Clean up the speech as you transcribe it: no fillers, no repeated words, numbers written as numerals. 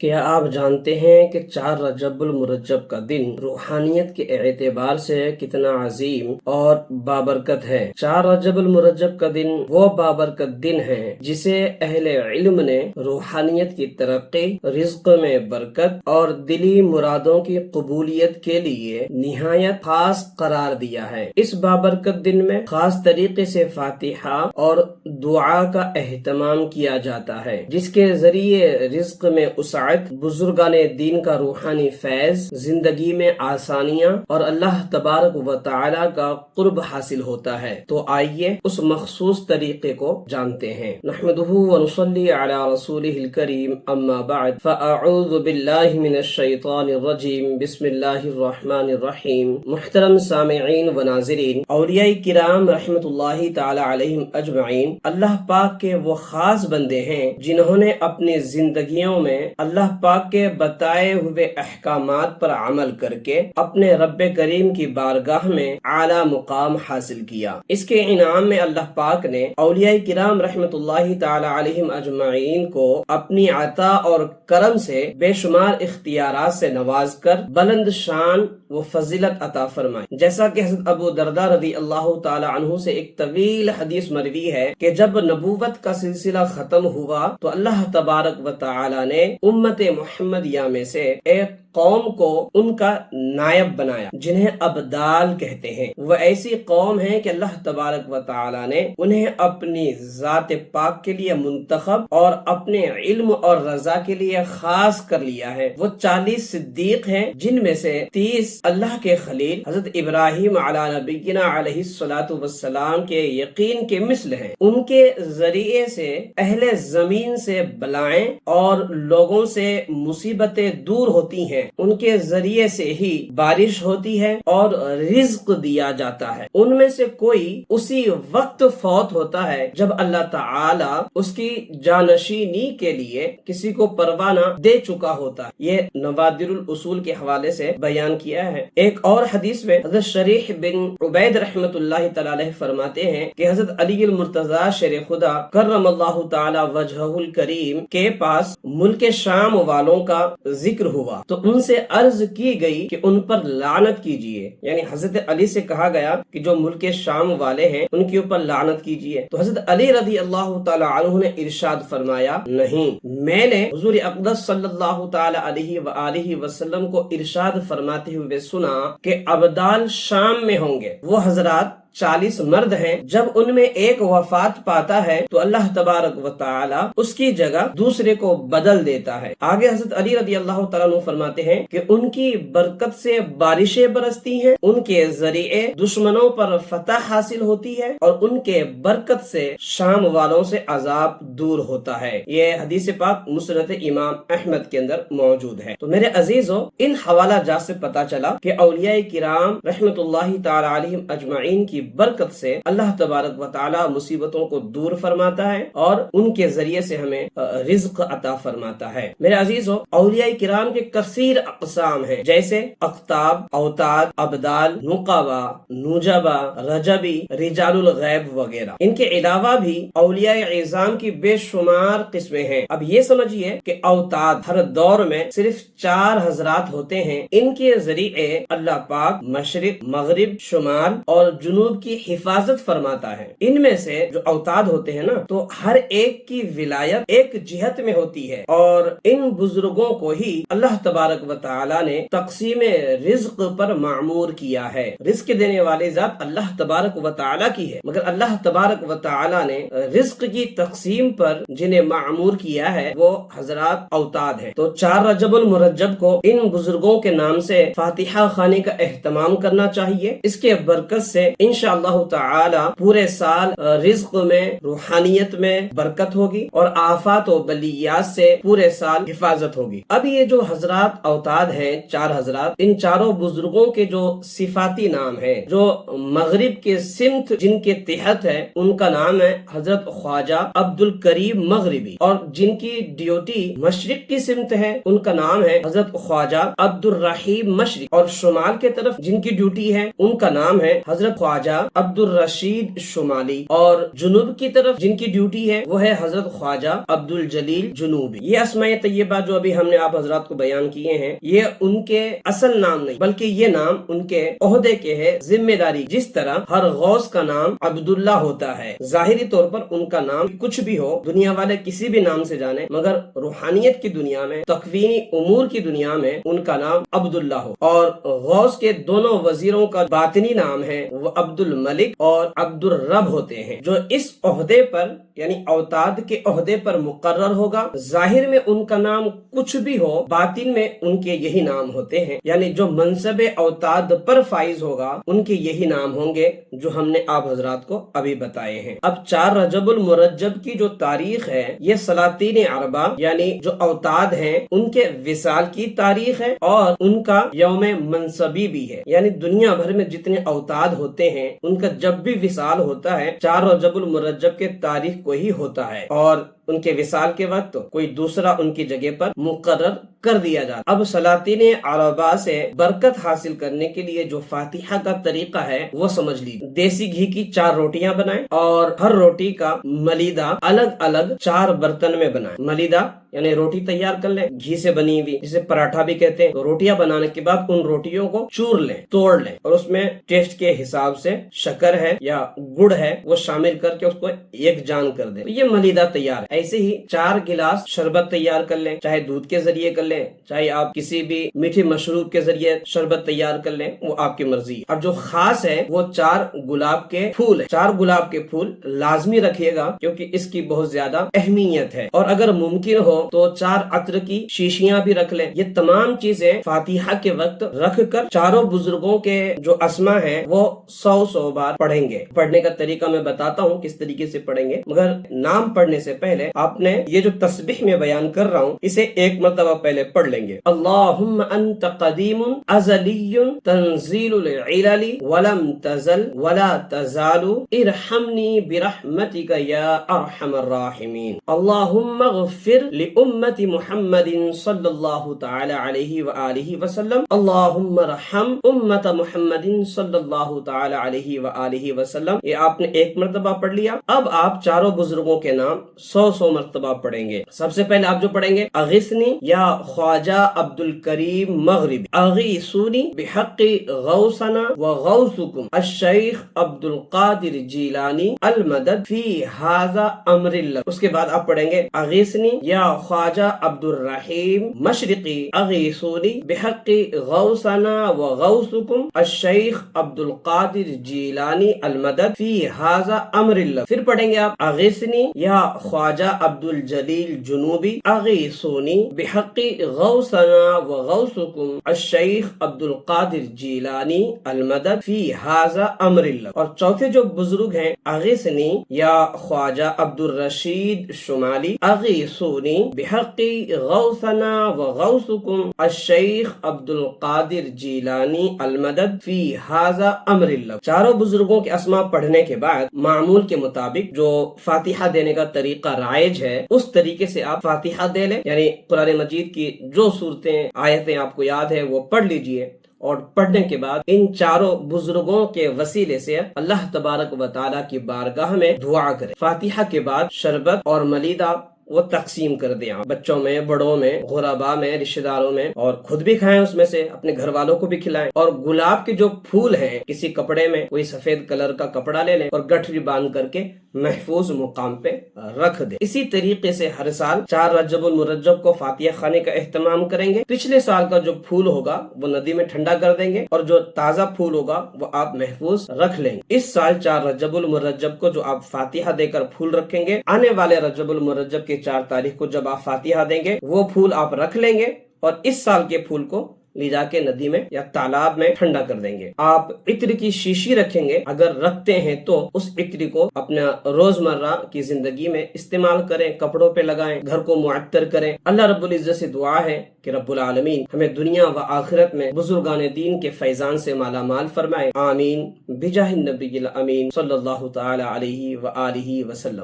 کیا آپ جانتے ہیں کہ 4 رجب المرجب کا دن روحانیت کے اعتبار سے کتنا عظیم اور بابرکت ہے؟ 4 رجب المرجب کا دن وہ بابرکت دن ہے جسے اہل علم نے روحانیت کی ترقی، رزق میں برکت اور دلی مرادوں کی قبولیت کے لیے نہایت خاص قرار دیا ہے۔ اس بابرکت دن میں خاص طریقے سے فاتحہ اور دعا کا اہتمام کیا جاتا ہے، جس کے ذریعے رزق میں بزرگان دین کا روحانی فیض، زندگی میں آسانیاں اور اللہ تبارک و تعالی کا قرب حاصل ہوتا ہے۔ تو آئیے اس مخصوص طریقے کو جانتے ہیں۔ نحمدہ ونصلی علی رسولہ الکریم، اما بعد فاعوذ باللہ من الشیطان الرجیم، بسم اللہ الرحمن الرحیم۔ محترم سامعین و ناظرین، اولیاء کرام رحمت اللہ تعالی علیہم اجمعین اللہ پاک کے وہ خاص بندے ہیں جنہوں نے اپنی زندگیوں میں اللہ پاک کے بتائے ہوئے احکامات پر عمل کر کے اپنے رب کریم کی بارگاہ میں اعلیٰ مقام حاصل کیا۔ اس کے انعام میں اللہ پاک نے اولیاء کرام رحمت اللہ تعالی علیہم اجمعین کو اپنی عطا اور کرم سے بے شمار اختیارات سے نواز کر بلند شان و فضیلت عطا فرمائی۔ جیسا کہ حضرت ابو درداء رضی اللہ تعالی عنہ سے ایک طویل حدیث مروی ہے کہ جب نبوت کا سلسلہ ختم ہوا تو اللہ تبارک و تعالی نے امت محمدیہ میں سے ایک قوم کو ان کا نائب بنایا جنہیں ابدال کہتے ہیں۔ وہ ایسی قوم ہے کہ اللہ تبارک و تعالی نے انہیں اپنی ذات پاک کے لیے منتخب اور اپنے علم اور رضا کے لیے خاص کر لیا ہے۔ وہ 40 صدیق ہیں جن میں سے 30 اللہ کے خلیل حضرت ابراہیم علی نبینا علیہ الصلوۃ والسلام کے یقین کے مثل ہیں۔ ان کے ذریعے سے اہل زمین سے بلائیں اور لوگوں سے مصیبتیں دور ہوتی ہیں، ان کے ذریعے سے ہی بارش ہوتی ہے اور رزق دیا جاتا ہے۔ ان میں سے کوئی اسی وقت فوت ہوتا ہے جب اللہ تعالی اس کی جانشینی کے لیے کسی کو پروانہ دے چکا ہوتا ہے۔ یہ نوادر الاصول کے حوالے سے بیان کیا ہے۔ ایک اور حدیث میں حضرت شریح بن عبید رحمت اللہ تعالی علیہ فرماتے ہیں کہ حضرت علی المرتضی شیر خدا کرم اللہ تعالی وجہہ الکریم کے پاس ملک شام والوں کا ذکر ہوا تو ان سے عرض کی گئی کہ ان پر لعنت کیجئے، یعنی حضرت علی سے کہا گیا کہ جو ملک شام والے ہیں ان کے اوپر لعنت کیجئے۔ تو حضرت علی رضی اللہ تعالی عنہ نے ارشاد فرمایا، نہیں، میں نے حضور اقدس صلی اللہ تعالی علیہ وآلہ وسلم کو ارشاد فرماتے ہوئے سنا کہ ابدال شام میں ہوں گے۔ وہ حضرات 40 مرد ہیں، جب ان میں ایک وفات پاتا ہے تو اللہ تبارک و تعالی اس کی جگہ دوسرے کو بدل دیتا ہے۔ آگے حضرت علی رضی اللہ تعالیٰ عنہ فرماتے ہیں کہ ان کی برکت سے بارشیں برستی ہیں، ان کے ذریعے دشمنوں پر فتح حاصل ہوتی ہے اور ان کے برکت سے شام والوں سے عذاب دور ہوتا ہے۔ یہ حدیث پاک مسند امام احمد کے اندر موجود ہے۔ تو میرے عزیزو، ان حوالہ جات سے پتا چلا کہ اولیاء کرام رحمت اللہ تعالی علیہم اجمعین کی برکت سے اللہ تبارک و تعالی مصیبتوں کو دور فرماتا ہے اور ان کے ذریعے سے ہمیں رزق عطا فرماتا ہے۔ میرے عزیزو، اولیاء کرام کے کثیر اقسام ہیں، جیسے اقطاب، اوتاد، ابدال، نقبا، نجبا، رجبی، رجال الغیب وغیرہ۔ ان کے علاوہ بھی اولیاء اعظام کی بے شمار قسمیں ہیں۔ اب یہ سمجھیے کہ اوتاد ہر دور میں صرف 4 حضرات ہوتے ہیں۔ ان کے ذریعے اللہ پاک مشرق، مغرب، شمال اور جنوب کی حفاظت فرماتا ہے۔ ان میں سے جو اوتاد ہوتے ہیں نا، تو ہر ایک کی ولایت ایک جہت میں ہوتی ہے اور ان بزرگوں کو ہی اللہ تبارک و تعالی نے تقسیم رزق پر معمور کیا ہے۔ رزق دینے والی ذات اللہ تبارک و تعالی کی ہے، مگر اللہ تبارک و تعالی نے رزق کی تقسیم پر جنہیں معمور کیا ہے وہ حضرات اوتاد ہیں۔ تو 4 رجب المرجب کو ان بزرگوں کے نام سے فاتحہ خوانی کا اہتمام کرنا چاہیے۔ اس کے برکت سے انشاءاللہ تعالی پورے سال رزق میں، روحانیت میں برکت ہوگی اور آفات و بلیات سے پورے سال حفاظت ہوگی۔ اب یہ جو حضرات اوتاد ہیں، 4 حضرات، ان چاروں بزرگوں کے جو صفاتی نام ہیں، جو مغرب کے سمت جن کے تحت ہے، ان کا نام ہے حضرت خواجہ عبد الکریم مغربی، اور جن کی ڈیوٹی مشرق کی سمت ہے ان کا نام ہے حضرت خواجہ عبد الرحیم مشرق، اور شمال کے طرف جن کی ڈیوٹی ہے ان کا نام ہے حضرت خواجہ خواجہ عبد الرشید شمالی، اور جنوب کی طرف جن کی ڈیوٹی ہے وہ ہے حضرت خواجہ عبد الجلیل جنوبی۔ یہ اسماء طیبہ جو ابھی ہم نے آپ حضرات کو بیان کیے ہیں یہ ان کے اصل نام نہیں بلکہ یہ نام ان کے عہدے کے ہے، ذمہ داری۔ جس طرح ہر غوث کا نام عبداللہ ہوتا ہے، ظاہری طور پر ان کا نام کچھ بھی ہو، دنیا والے کسی بھی نام سے جانے، مگر روحانیت کی دنیا میں، تکوینی امور کی دنیا میں ان کا نام عبداللہ ہو۔ اور غوث کے دونوں وزیروں کا باطنی نام ہے وہ عبد الملک اور عبد الرب ہوتے ہیں، جو اس عہدے پر یعنی اوتاد کے عہدے پر مقرر ہوگا۔ ظاہر میں ان کا نام کچھ بھی ہو، باطن میں ان کے یہی نام ہوتے ہیں، یعنی جو منصب اوتاد پر فائز ہوگا ان کے یہی نام ہوں گے جو ہم نے آپ حضرات کو ابھی بتائے ہیں۔ اب 4 رجب المرجب کی جو تاریخ ہے یہ سلاطین عربہ یعنی جو اوتاد ہیں ان کے وصال کی تاریخ ہے، اور ان کا یوم منصبی بھی ہے، یعنی دنیا بھر میں جتنے اوتاد ہوتے ہیں ان کا جب بھی وصال ہوتا ہے 4 رجب المرجب کے تاریخ کو ہی ہوتا ہے، اور ان کے وصال کے وقت کوئی دوسرا ان کی جگہ پر مقرر کر دیا جاتا۔ اب سلاطین عربہ سے برکت حاصل کرنے کے لیے جو فاتحہ کا طریقہ ہے وہ سمجھ لیجیے۔ دیسی گھی کی 4 روٹیاں بنائیں اور ہر روٹی کا ملیدہ الگ الگ 4 برتن میں بنائیں۔ ملیدہ یعنی روٹی تیار کر لیں گھی سے بنی ہوئی، جسے پراٹھا بھی کہتے ہیں۔ تو روٹیاں بنانے کے بعد ان روٹیوں کو چور لیں، توڑ لیں، اور اس میں ٹیسٹ کے حساب سے شکر ہے یا گڑ ہے وہ شامل کر کے اس کو ایک جان کر دیں۔ یہ ملیدہ تیار ہے۔ ایسے ہی 4 گلاس شربت تیار کر لیں، چاہے دودھ کے ذریعے کر لیں، چاہے آپ کسی بھی میٹھے مشروب کے ذریعے شربت تیار کر لیں، وہ آپ کی مرضی۔ اب جو خاص ہے وہ 4 گلاب کے پھول ہے۔ 4 گلاب کے پھول لازمی رکھیے گا کیونکہ اس کی بہت زیادہ اہمیت ہے، اور اگر ممکن ہو تو 4 عطر کی شیشیاں بھی رکھ لیں۔ یہ تمام چیزیں فاتحہ کے وقت رکھ کر چاروں بزرگوں کے جو اسما ہیں وہ 100 بار پڑھیں گے۔ پڑھنے کا طریقہ میں بتاتا ہوں کس طریقے سے پڑھیں گے، مگر نام پڑھنے سے پہلے آپ نے یہ جو تسبیح میں بیان کر رہا ہوں اسے ایک مرتبہ پہلے پڑھ لیں گے۔ اللہم انت قدیم ازلی تنزیل العلل ولم تزل ولا تزال ارحمنی برحمتک یا ارحم الراحمین۔ اللہم اغفر لأمت محمد صلی اللہ تعالی علیہ وآلہ وسلم۔ اللہم ارحم امت محمد صلی اللہ تعالی علیہ وآلہ وسلم۔ یہ آپ نے ایک مرتبہ پڑھ لیا۔ اب آپ چاروں بزرگوں کے نام 100 مرتبہ پڑھیں گے۔ سب سے پہلے آپ جو پڑھیں گے اغثنی یا خواجہ عبد الکریم مغربی، اغیثونی بحق غوثنا وغوثکم الشیخ عبد القادر جیلانی المدد فی ھذا امر اللہ۔ اس کے بعد آپ پڑھیں گے اغیثنی یا خواجہ عبد الرحیم مشرقی، اغیثونی بحق غوثنا وغوثکم الشیخ عبد القادر جیلانی المدد فی ھذا امر اللہ۔ پھر پڑھیں گے آپ اغیثنی یا خواجہ عبد الجلیل جنوبی، اغیثونی بحق غوثنا وغوثکم الشیخ عبد القادر جیلانی المدد فی ھذا امر اللہ۔ اور چوتھے جو بزرگ ہیں اغیثنی یا خواجہ عبد الرشید شمالی، اغیثونی بحق غوثنا وغوثکم الشیخ عبد القادر جیلانی المدد فی ھذا امر اللہ۔ چاروں بزرگوں کے اسماء پڑھنے کے بعد معمول کے مطابق جو فاتحہ دینے کا طریقہ رائج ہے اس طریقے سے آپ فاتحہ دے لیں، یعنی قرآن مجید کی جو صورتیں آیتیں آپ کو یاد ہے وہ پڑھ لیجئے، اور پڑھنے کے بعد ان چاروں بزرگوں کے وسیلے سے اللہ تبارک و تعالیٰ کی بارگاہ میں دعا کریں۔ فاتحہ کے بعد شربت اور ملیدہ وہ تقسیم کر دیں، آپ بچوں میں، بڑوں میں، غرباء میں، رشتہ داروں میں، اور خود بھی کھائیں اس میں سے، اپنے گھر والوں کو بھی کھلائیں۔ اور گلاب کے جو پھول ہیں کسی کپڑے میں کوئی سفید کلر کا کپڑا لے لیں اور گٹھری باندھ کر کے محفوظ مقام پہ رکھ دیں۔ اسی طریقے سے ہر سال 4 رجب المرجب کو فاتحہ خانے کا اہتمام کریں گے۔ پچھلے سال کا جو پھول ہوگا وہ ندی میں ٹھنڈا کر دیں گے، اور جو تازہ پھول ہوگا وہ آپ محفوظ رکھ لیں گے۔ اس سال 4 رجب المرجب کو جو آپ فاتحہ دے کر پھول رکھیں گے، آنے والے رجب المرجب کے 4 تاریخ کو جب آپ فاتحہ دیں گے وہ پھول آپ رکھ لیں گے، اور اس سال کے پھول کو لے جا کے ندی میں یا تالاب میں ٹھنڈا کر دیں گے۔ آپ عطر کی شیشی رکھیں گے، اگر رکھتے ہیں تو اس عطر کو اپنا روزمرہ کی زندگی میں استعمال کریں، کپڑوں پہ لگائیں، گھر کو معطر کریں۔ اللہ رب العزت سے دعا ہے کہ رب العالمین ہمیں دنیا و آخرت میں بزرگان دین کے فیضان سے مالا مال فرمائے، آمین بجاہ النبی الامین صلی اللہ تعالی علیہ وآلہ وسلم۔